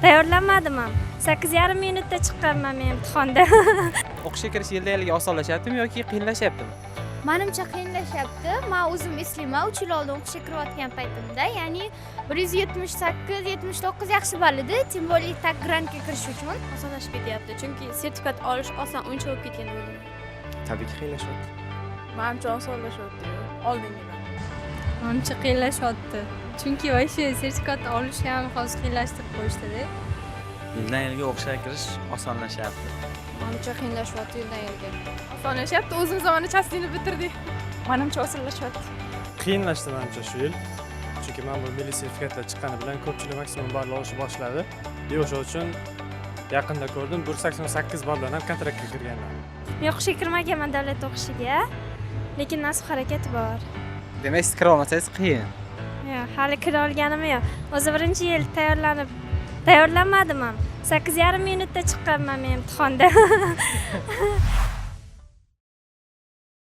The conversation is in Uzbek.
Tayyorlanmadim ham. 8,5 minutda chiqqanman men imtihonda. O'qishga kirish yildan-yilga osonlashyaptimi yoki qiyinlashyaptimi? Menimcha qiyinlashyapti. Men o'zim eslayman, 3 yil oldin o'qishga kirayotgan paytimda, ya'ni 178-79 yaxshi ball edi, tim более tak grantga kirish uchun Osonlashib ketyapti, chunki sertifikat olish oson, o'yincha bo'lib ketgan bo'ldi. Tabii ki qiyinlashyapti. Menimcha osonlashyapti oldingidan. Menimcha qiyinlashyapti. Chunki voyshe sertifikatni olishni ham hozir qiyinlashtirib qo'yishdi-da. Yildan yilga o'qishga kirish osonlashyapti. Menimcha qiyinlashyapti yildan yilga. Osonlashyapti, o'zimiz zamonda частini bitirdik. Menimcha osonlashyapti. Qiyinlashdi menimcha shu yil. Chunki men bu milliy sertifikatlar chiqqani bilan ko'pchilik maksimum ball olishni boshladi. O'sha uchun yaqinda ko'rdim 188 ball bilan ham kontraktga kirganlar. Men o'qishga kirmaganman davlat o'qishiga, lekin nasib harakati bor. Demak, siz kira olmasangiz qiyin. Yo'q, hali kira olganim yo'q. O'zi birinchi yil tayyorlanmadim ham. 8,5 minutda chiqqanman men imtihonda.